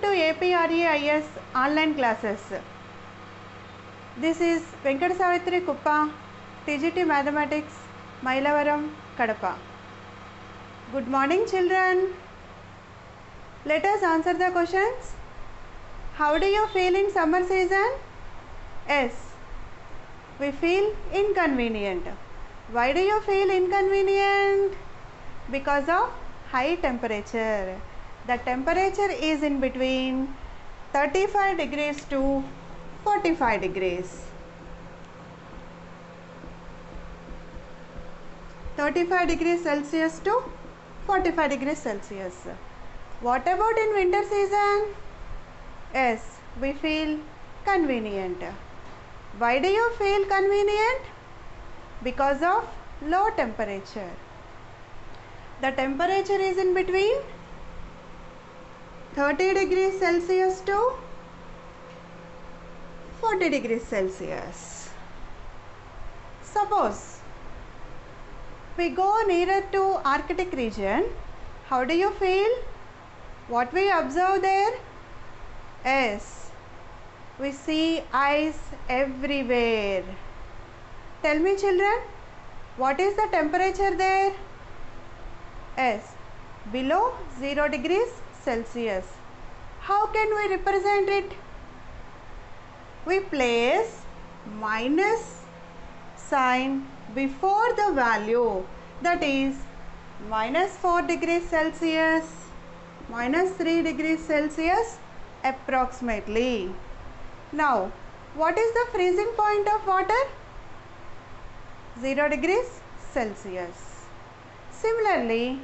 to APREIS online classes. This is Venkata Savitri Kuppa, TGT Mathematics, Mailavaram, Kadapa. Good morning, children. Let us answer the questions. How do you feel in summer season? Yes, we feel inconvenient. Why do you feel inconvenient? Because of high temperature. The temperature is in between 35 degrees to 45 degrees. 35 degrees Celsius to 45 degrees Celsius. What about in winter season? Yes, we feel convenient. Why do you feel convenient? Because of low temperature. The temperature is in between 30 degrees Celsius to 40 degrees Celsius. Suppose we go nearer to Arctic region, how do you feel? What we observe there? Yes, we see ice everywhere. Tell me, children, what is the temperature there? Yes, below 0 degrees Celsius. How can we represent it? We place minus sign before the value, that is minus 4 degrees Celsius, minus 3 degrees Celsius approximately. Now, what is the freezing point of water? 0 degrees Celsius. Similarly,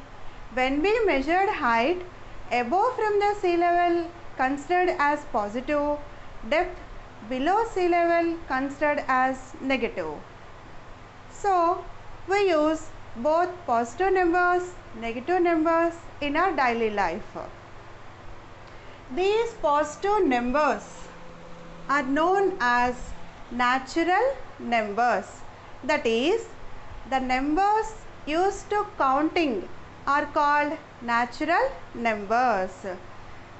when we measured height above from the sea level considered as positive, depth below sea level considered as negative. So, we use both positive numbers, negative numbers in our daily life. These positive numbers are known as natural numbers. That is, the numbers used to counting are called natural numbers.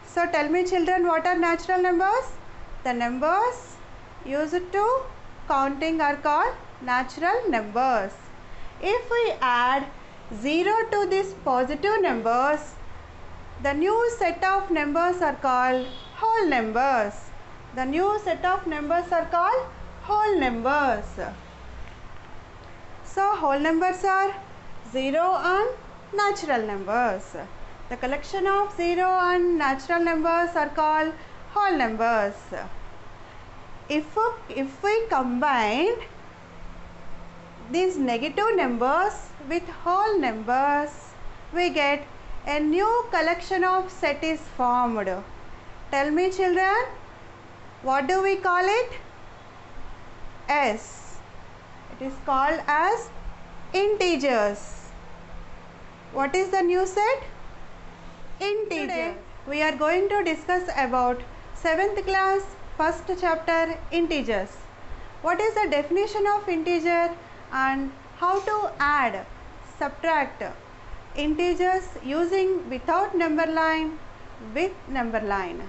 So tell me, children, what are natural numbers? The numbers used to counting are called natural numbers. If we add 0 to these positive numbers, the new set of numbers are called whole numbers. The new set of numbers are called whole numbers. So whole numbers are 0 and natural numbers. The collection of 0 and natural numbers are called whole numbers. If we combine these negative numbers with whole numbers, we get a new collection of set is formed. Tell me, children, what do we call it? Yes, it is called as integers. What is the new set? Integer. Today we are going to discuss about 7th class 1st chapter integers. What is the definition of integer and how to add, subtract integers using without number line, with number line.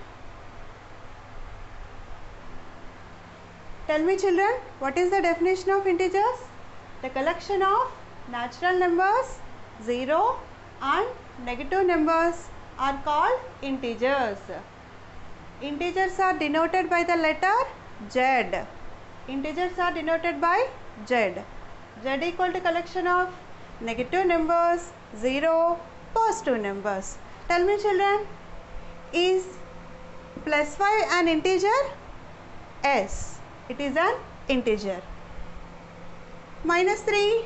Tell me, children, what is the definition of integers? The collection of natural numbers, 0 and negative numbers are called integers. Integers are denoted by the letter Z. Integers are denoted by Z. Z equal to collection of negative numbers, 0, positive numbers. Tell me, children, is plus 5 an integer? Yes, it is an integer. Minus 3.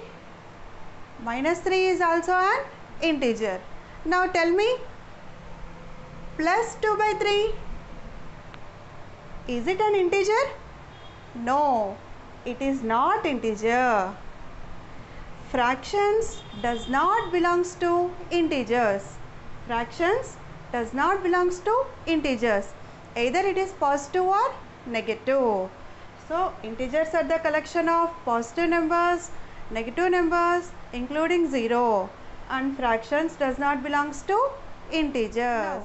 Minus 3 is also an integer. Now tell me, plus 2 by 3. Is it an integer? No, it is not integer. Fractions does not belongs to integers. Fractions does not belongs to integers. Either it is positive or negative. So integers are the collection of positive numbers, negative numbers including 0, and fractions does not belongs to integers.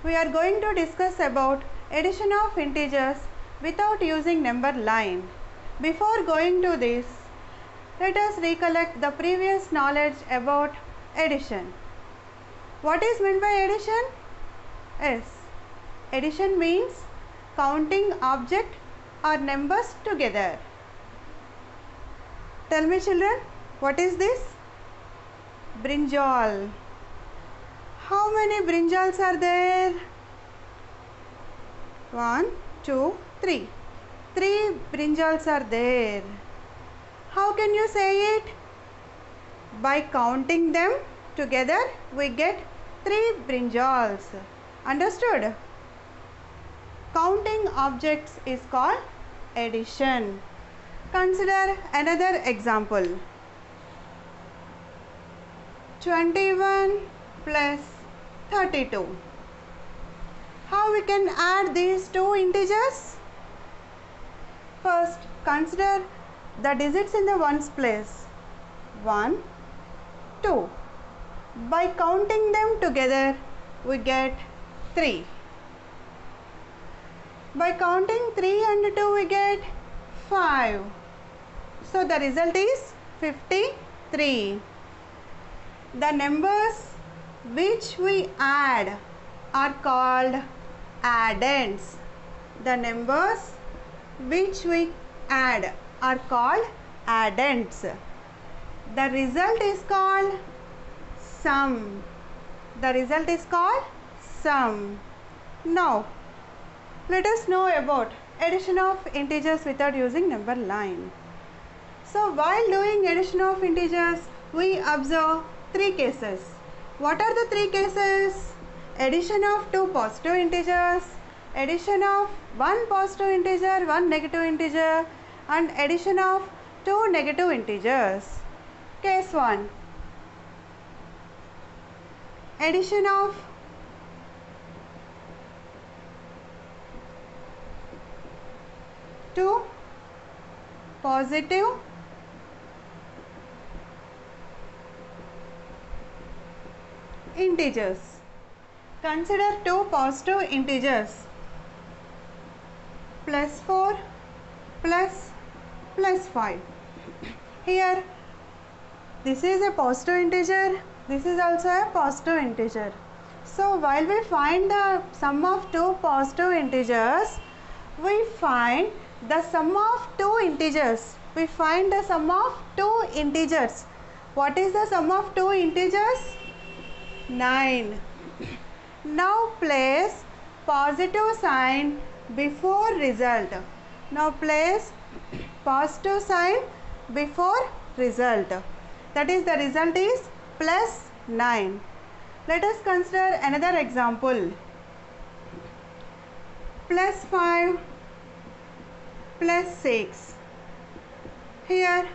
we are going to discuss about addition of integers without using number line. Before going to this, let us recollect the previous knowledge about addition. What is meant by addition? Yes, addition means counting object or numbers together. Tell me children, what is this? Brinjal. How many brinjals are there? 1, 2, 3. 3 brinjals are there. How can you say it? By counting them together, we get 3 brinjals. Understood? Counting objects is called addition. Consider another example. 21 plus 32. How we can add these two integers? First, consider the digits in the ones place. 1, 2. By counting them together, we get 3. By counting 3 and 2, we get 5. So the result is 53. The numbers which we add are called addends. The numbers which we add are called addends. The result is called sum. The result is called sum. Now, let us know about addition of integers without using number line. So, while doing addition of integers, we observe 3 cases. What are the 3 cases? Addition of 2 positive integers, addition of 1 positive integer, 1 negative integer, and addition of 2 negative integers. Case 1. Addition of 2 positive integers. Consider 2 positive integers plus 4 plus 5. Here this is a positive integer, this is also a positive integer. So while we find the sum of 2 positive integers, we find the sum of 2 integers. We find the sum of 2 integers. What is the sum of 2 integers? 9. Now place positive sign before result. Now place positive sign before result. That is, the result is plus 9. Let us consider another example. Plus 5 plus 6. Here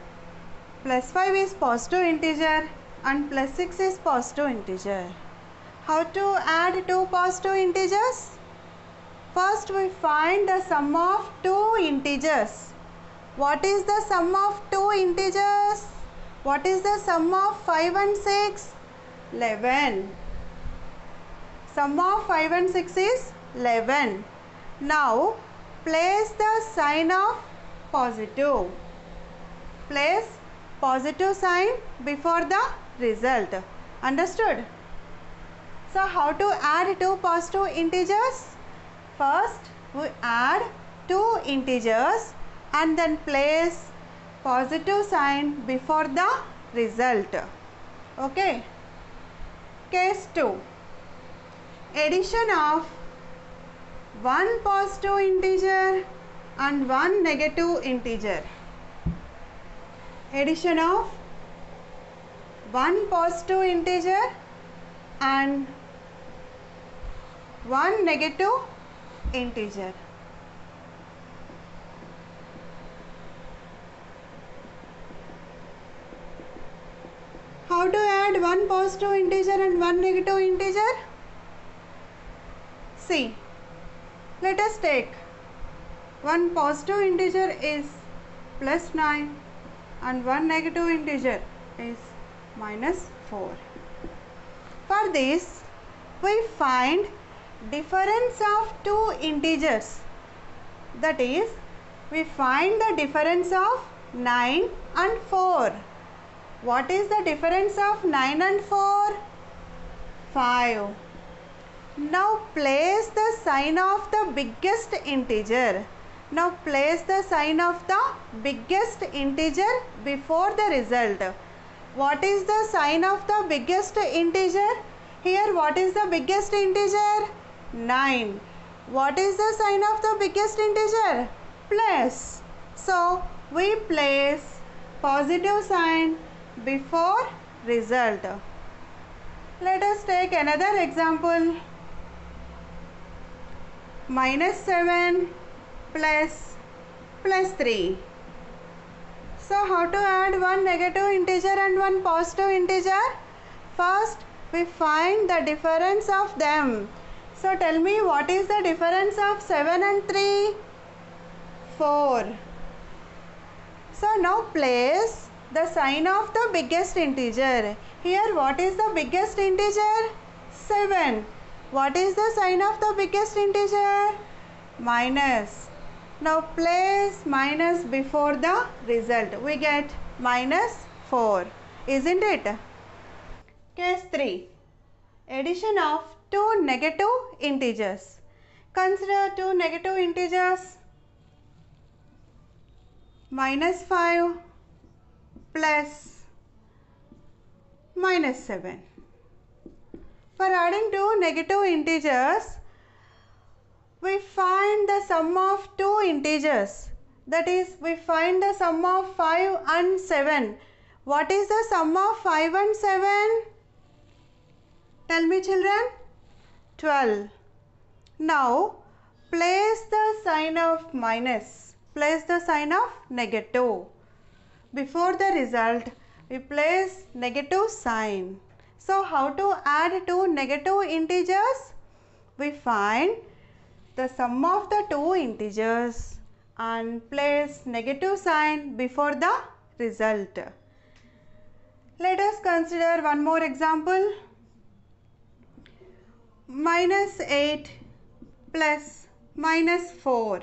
plus 5 is positive integer and plus 6 is positive integer. How to add 2 positive integers? First we find the sum of 2 integers. What is the sum of 2 integers? What is the sum of 5 and 6? 11. Sum of 5 and 6 is 11. Now place the sign of positive. Place positive sign before the result. Understood? So how to add 2 positive integers? First we add 2 integers and then place positive sign before the result. Okay. Case 2. Addition of 1 positive integer and 1 negative integer. Addition of 1 positive integer and 1 negative integer. How to add 1 positive integer and 1 negative integer? See, let us take one positive integer is plus 9 and one negative integer is minus 4. For this, we find difference of two integers. That is, we find the difference of 9 and 4. What is the difference of 9 and 4? 5. Now place the sign of the biggest integer. Now place the sign of the biggest integer before the result. What is the sign of the biggest integer? Here what is the biggest integer? 9. What is the sign of the biggest integer? Plus. So we place positive sign before result. Let us take another example. -7 plus 3. So how to add one negative integer and one positive integer? First we find the difference of them. So tell me, what is the difference of 7 and 3? 4. So now place the sign of the biggest integer. Here what is the biggest integer? 7. What is the sign of the biggest integer? Minus. Now place minus before the result. We get -4. Isn't it? Case 3. Addition of two negative integers. Consider two negative integers. -5 plus -7. For adding two negative integers, we find the sum of two integers. That is, we find the sum of 5 and 7. What is the sum of 5 and 7? Tell me, children. 12. Now, place the sign of minus. Place the sign of negative. Before the result, we place negative sign. So, how to add two negative integers? We find the sum of the two integers and place negative sign before the result. Let us consider one more example. -8 plus -4.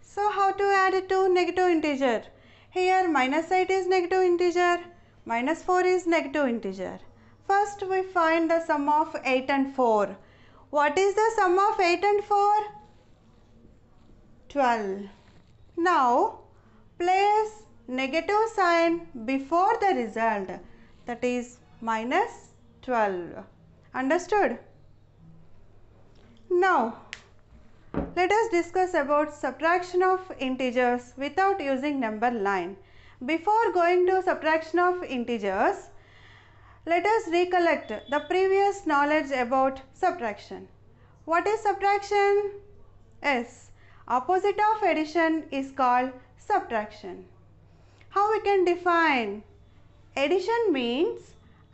So how to add two negative integer? Here -8 is negative integer, -4 is negative integer. First we find the sum of 8 and 4. What is the sum of 8 and 4? 12. Now place negative sign before the result, that is -12. Understood? Now let us discuss about subtraction of integers without using number line. Before going to subtraction of integers, let us recollect the previous knowledge about subtraction. What is subtraction? Yes, opposite of addition is called subtraction. How we can define? Addition means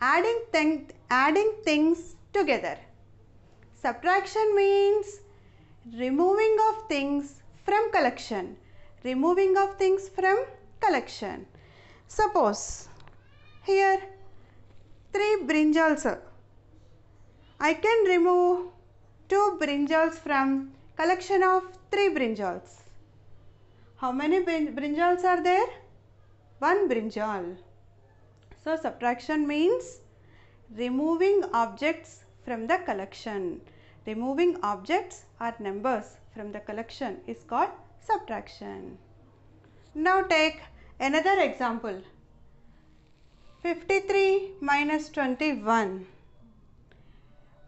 adding things together. Subtraction means removing of things from collection. Removing of things from collection. Suppose here 3 brinjals. I can remove 2 brinjals from collection of 3 brinjals. How many brinjals are there? 1 brinjal. So subtraction means removing objects from the collection. Removing objects or numbers from the collection is called subtraction. Now take another example. 53 minus 21.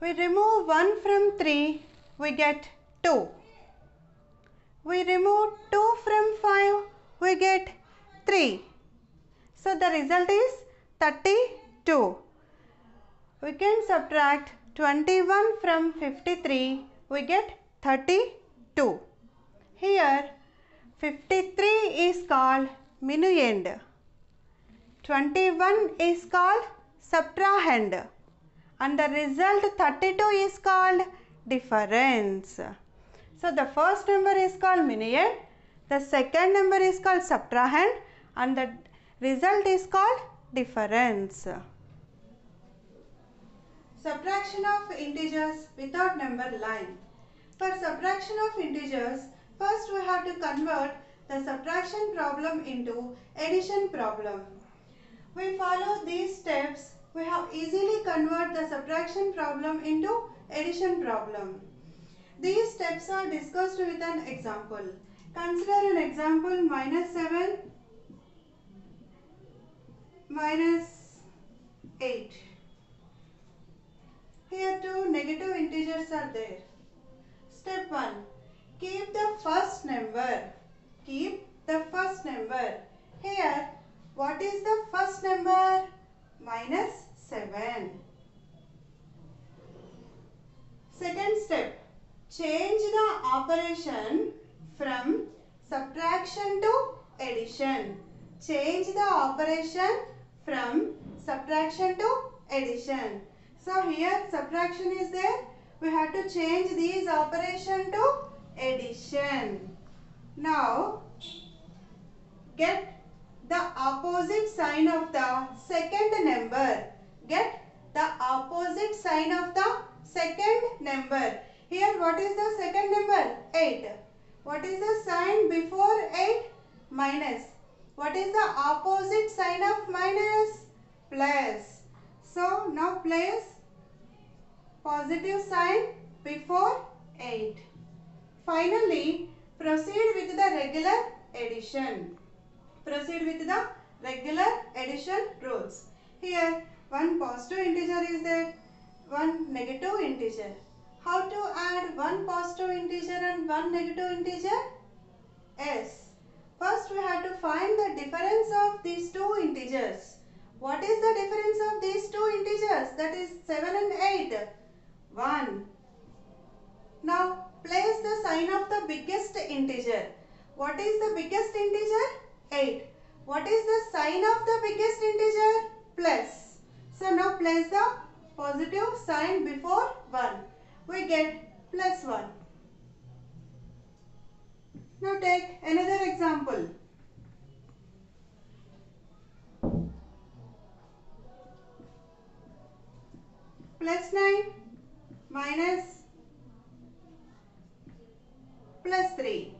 We remove 1 from 3, we get 2. We remove 2 from 5, we get 3. So the result is 32. We can subtract 21 from 53, we get 32. Here 53 is called minuend. 21 is called subtrahend. And the result 32 is called difference. So the first number is called minuend, the second number is called subtrahend, and the result is called difference. Subtraction of integers without number line. For subtraction of integers, first we have to convert the subtraction problem into addition problem. We follow these steps, we have easily convert the subtraction problem into addition problem. These steps are discussed with an example. Consider an example -7 -8. Here two negative integers are there. Step 1. Keep the first number. Keep the first number. Here, what is the first number? -7. Second step. Change the operation from subtraction to addition. Change the operation from subtraction to addition. So here subtraction is there. We have to change these operation to addition. Now get the opposite sign of the second number. Get the opposite sign of the second number. Here what is the second number? 8. What is the sign before 8? Minus. What is the opposite sign of minus? Plus. So now place positive sign before 8. Finally, proceed with the regular addition. Proceed with the regular addition rules. Here, one positive integer is there, one negative integer. How to add one positive integer and one negative integer? Yes. First, we have to find the difference of these two integers. What is the difference of these two integers? That is 7 and 8. 1. Now place the sign of the biggest integer. What is the biggest integer? 8. What is the sign of the biggest integer? Plus. So now place the positive sign before 1. We get plus 1. Now take another example. +9 minus +3.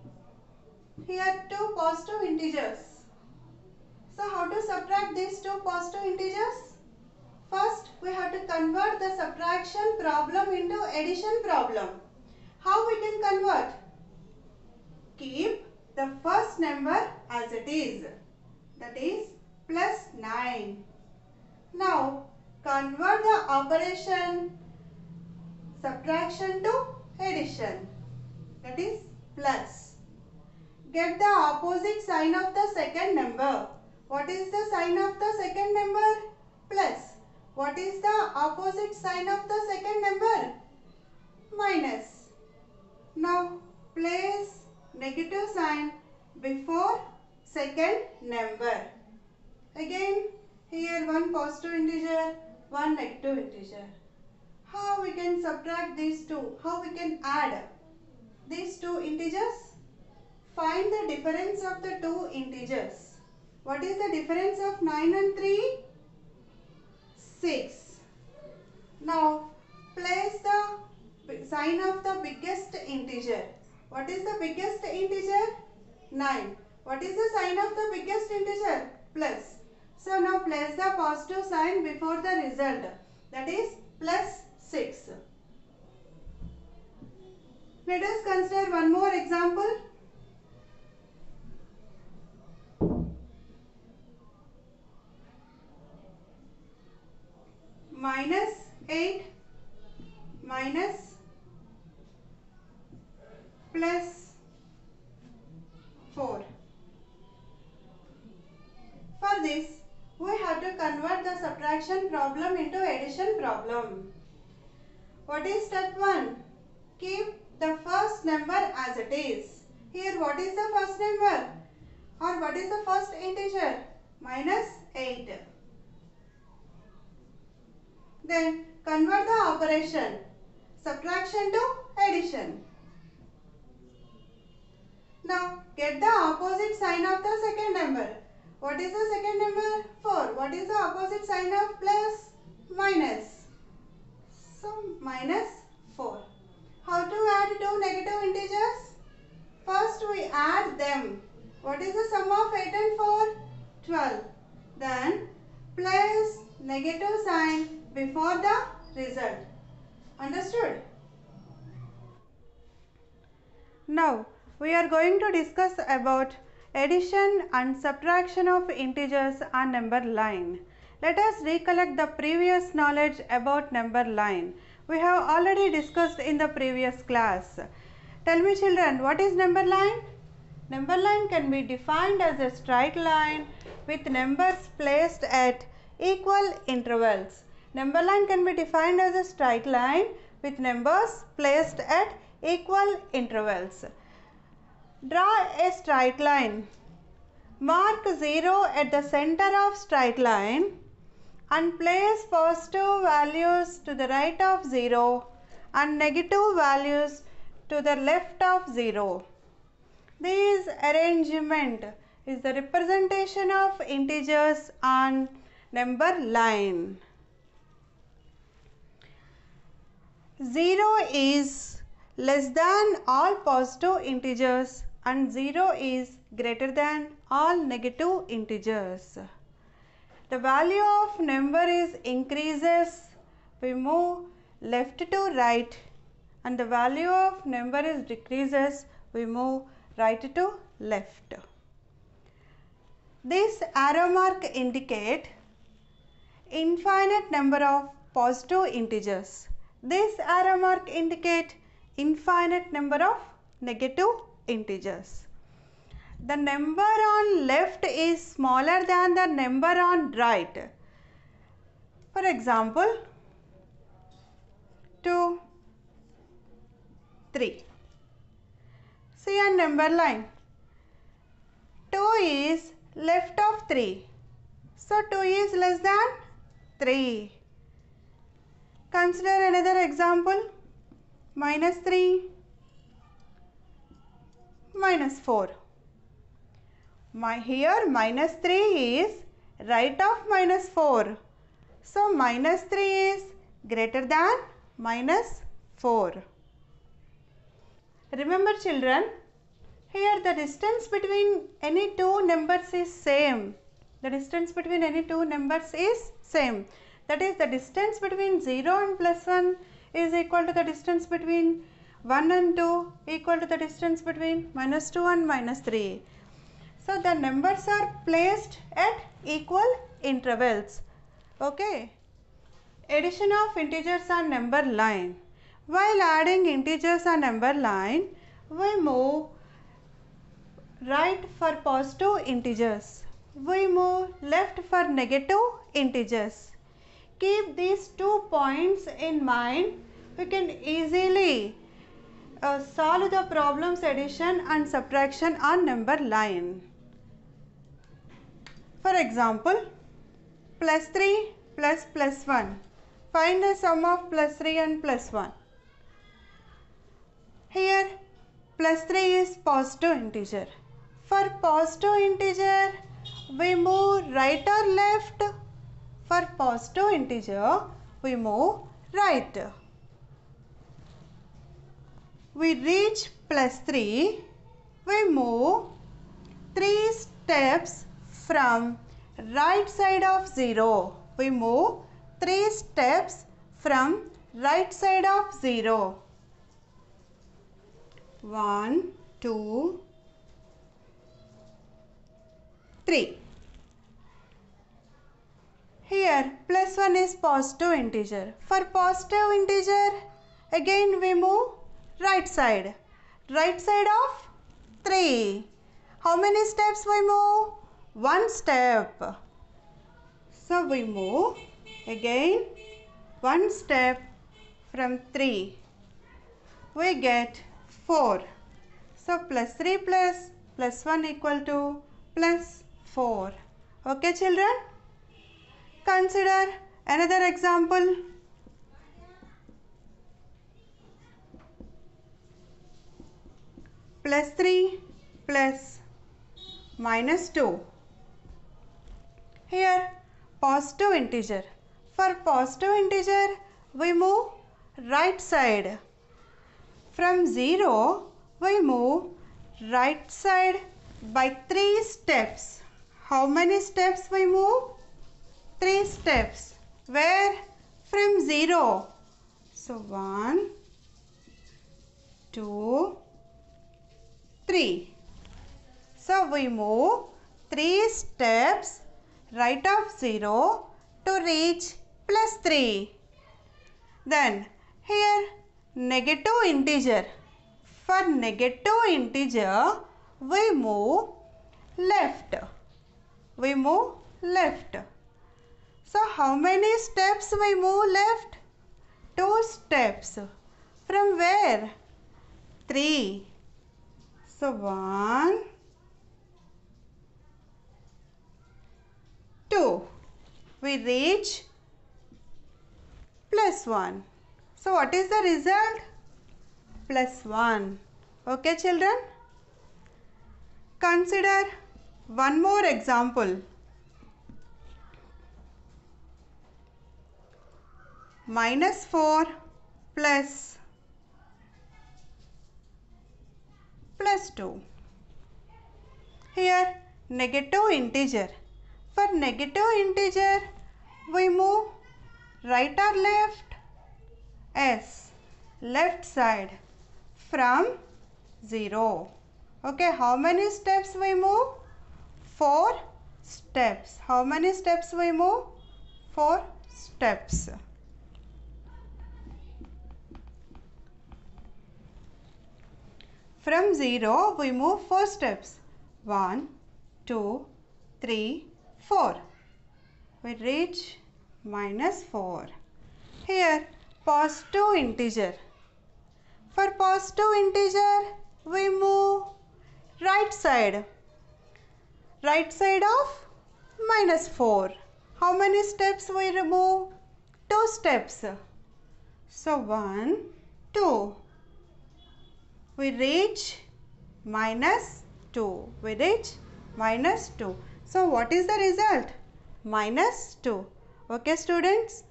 Here two positive integers. So how to subtract these two positive integers? First we have to convert the subtraction problem into addition problem. How we can convert? Keep the first number as it is. That is +9. Now convert the operation subtraction to addition. That is plus. Get the opposite sign of the second number. What is the sign of the second number? Plus. What is the opposite sign of the second number? Minus. Now place negative sign before second number. Again here one positive integer, one negative integer. How we can subtract these two? How we can add these two integers? Find the difference of the two integers. What is the difference of 9 and 3? 6. Now place the sign of the biggest integer. What is the biggest integer? 9. What is the sign of the biggest integer? Plus. So now place the positive sign before the result. That is +6. Let us consider one more example. -8 minus +4. For this, we have to convert the subtraction problem into addition problem. What is step 1? Keep the first number as it is. Here what is the first number? Or what is the first integer? -8. Then convert the operation subtraction to addition. Now get the opposite sign of the second number. What is the second number? 4. What is the opposite sign of plus? Minus. So minus 4. How to add two negative integers? First we add them. What is the sum of 8 and 4? 12. Then place negative sign before the result. Understood? Now we are going to discuss about addition and subtraction of integers on number line. Let us recollect the previous knowledge about number line. We have already discussed in the previous class. Tell me children, what is number line? Number line can be defined as a straight line with numbers placed at equal intervals. Number line can be defined as a straight line with numbers placed at equal intervals. Draw a straight line. Mark 0 at the center of straight line and place positive values to the right of 0 and negative values to the left of 0. This arrangement is the representation of integers on number line. 0 is less than all positive integers and 0 is greater than all negative integers. The value of number is increases, we move left to right, and the value of number is decreases, we move right to left. This arrow mark indicate infinite number of positive integers. This arrow mark indicate infinite number of negative integers. The number on left is smaller than the number on right. For example, 2, 3. See on number line. 2 is left of 3. So 2 is less than 3. Consider another example. Minus 3, minus 4. Here minus 3 is right of minus 4. So minus 3 is greater than minus 4. Remember children, here the distance between any two numbers is same. The distance between any two numbers is same. That is, the distance between 0 and plus 1 is equal to the distance between 1 and 2 equal to the distance between minus 2 and minus 3. So the numbers are placed at equal intervals. Okay. Addition of integers on number line. While adding integers on number line, we move right for positive integers. We move left for negative integers. Keep these 2 points in mind. We can easily solve the problems addition and subtraction on number line. For example, plus 3 plus 1. Find the sum of plus 3 and plus 1. Here plus 3 is positive integer. For positive integer, we move right or left? For positive integer, we move right. We reach plus 3, we move 3 steps from right side of 0. We move 3 steps from right side of 0. 1, 2, 3. Here plus 1 is positive integer. For positive integer, again we move right side. Right side of 3. How many steps we move? 1 step. So we move again 1 step from 3. We get 4. So plus 3 plus 1 equal to plus 4. Okay children? Consider another example. Plus 3 plus minus 2. Here positive integer. For positive integer, we move right side. From 0, we move right side by 3 steps. How many steps we move? 3 steps. Where? From 0. So 1, 2, 3. So we move 3 steps right of 0 to reach plus 3. Then here negative integer. For negative integer we move left. We move left. So how many steps we move left? 2 steps. From where? 3. So 1, 2. We reach plus 1. So what is the result? Plus 1. Okay children? Consider one more example. Minus 4 plus 2. Here negative integer. For negative integer we move right or left? Yes, left side from 0. Okay, how many steps we move? 4 steps. How many steps we move? 4 steps. From 0 we move 4 steps. 1, 2, 3, 4. We reach minus 4. Here positive integer. For positive integer we move right side. Right side of minus 4. How many steps we remove? 2 steps. So 1, 2. We reach minus 2. We reach minus 2. So what is the result? Minus 2. Okay students?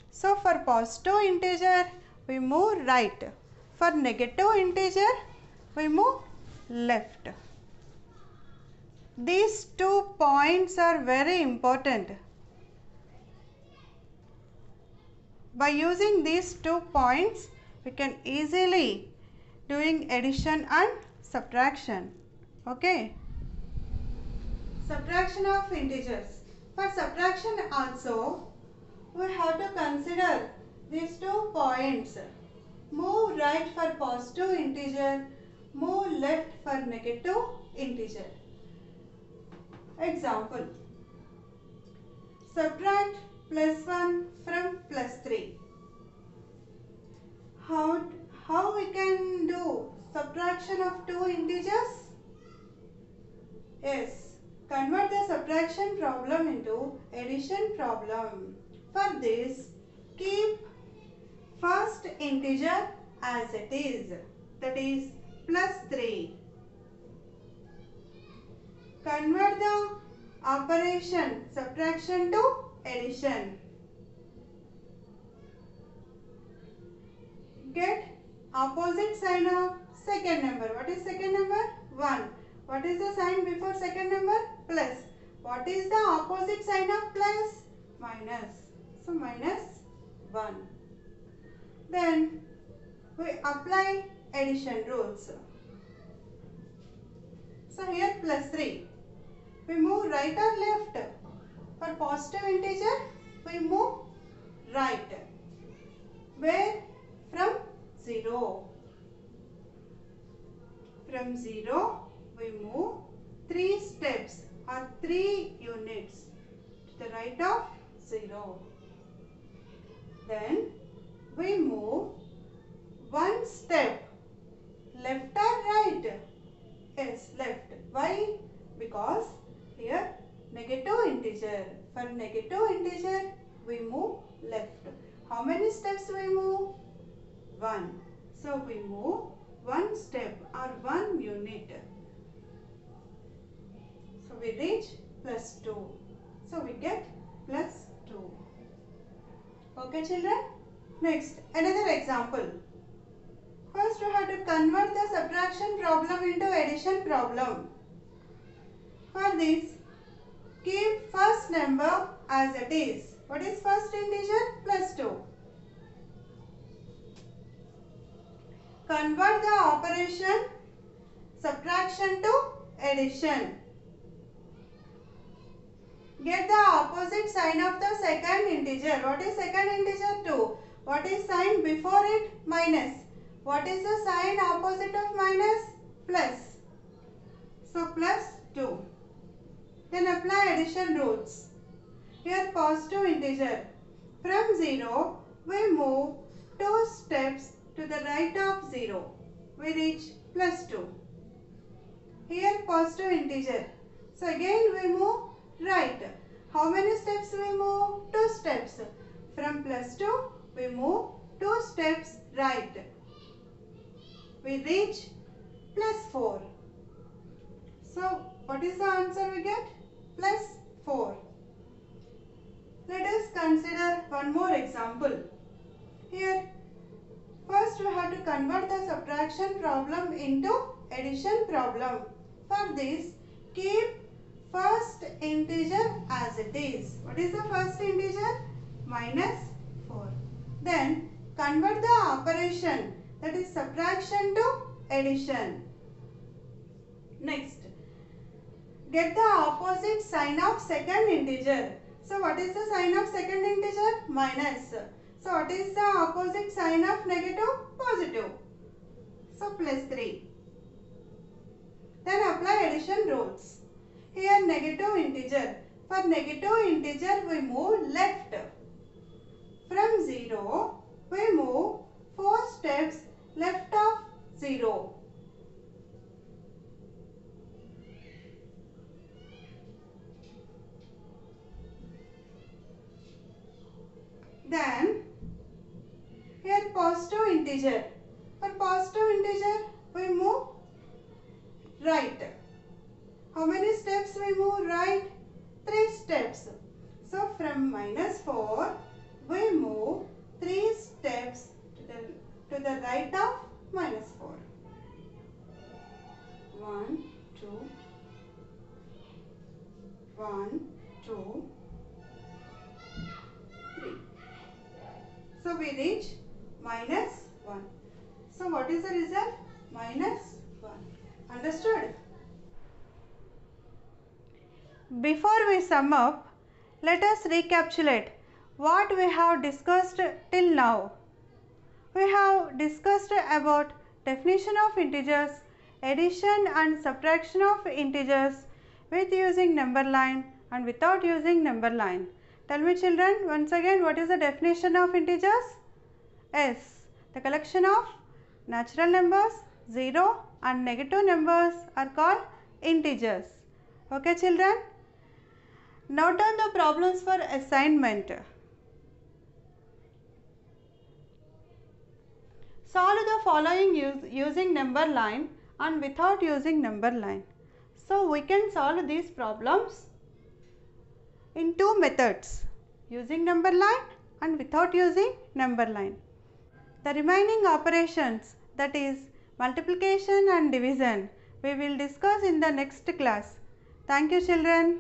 So for positive integer we move right. For negative integer we move left. These 2 points are very important. By using these 2 points we can easily doing addition and subtraction. Okay. Subtraction of integers. For subtraction also we have to consider these 2 points. Move right for positive integer, move left for negative integer. Example. Subtract plus 1 from plus 3. How we can do subtraction of 2 integers? Yes, convert the subtraction problem into addition problem. For this, keep first integer as it is, that is plus 3. Convert the operation subtraction to addition. Get opposite sign of second number. What is second number? 1. What is the sign before second number? Plus. What is the opposite sign of plus? Minus. So minus 1. Then we apply addition rules. So here plus 3. We move right or left? For positive integer, we move right. Where? From 0. From 0, we move 3 steps or 3 units to the right of 0. Then we move 1 step left or right? Yes, left. Why? Because here negative integer. For negative integer, we move left. How many steps we move? 1. So we move 1 step or 1 unit. So we reach plus 2. So we get plus 2. Okay children? Next, another example. First, we have to convert the subtraction problem into addition problem. For this, keep first number as it is. What is first integer? +2. Convert the operation subtraction to addition. Get the opposite sign of the second integer. What is second integer? 2. What is sign before it? Minus. What is the sign opposite of minus? Plus. So +2. Then apply addition rules. Here positive integer. From 0, we move 2 steps to the right of 0. We reach +2. Here positive integer. So again we move right. How many steps we move? 2 steps. From +2, we move 2 steps right. We reach +4. So what is the answer we get? +4. Let us consider one more example. Here, first we have to convert the subtraction problem into addition problem. For this, keep first integer as it is. What is the first integer? -4. Then convert the operation, that is subtraction to addition. Next, get the opposite sign of second integer. So what is the sign of second integer? Minus. So what is the opposite sign of negative? Positive. So +3. Then apply addition rules. Here negative integer. For negative integer we move left. From 0 we move 4 steps left of 0. Then here positive integer. For positive integer we move right. How many steps we move right? 3 steps. So from -4 we move 3 steps to the right of -4. 1, 2, 1, 2, 3. So we reach -1. So what is the result? -1. Understood? Before we sum up, let us recapitulate what we have discussed till now. We have discussed about definition of integers, addition and subtraction of integers with using number line and without using number line. Tell me children once again, what is the definition of integers? Yes, the collection of natural numbers, 0 and negative numbers are called integers. Okay children? Note down the problems for assignment. Solve the following using number line and without using number line. So we can solve these problems in 2 methods, using number line and without using number line. The remaining operations, that is multiplication and division, we will discuss in the next class. Thank you children.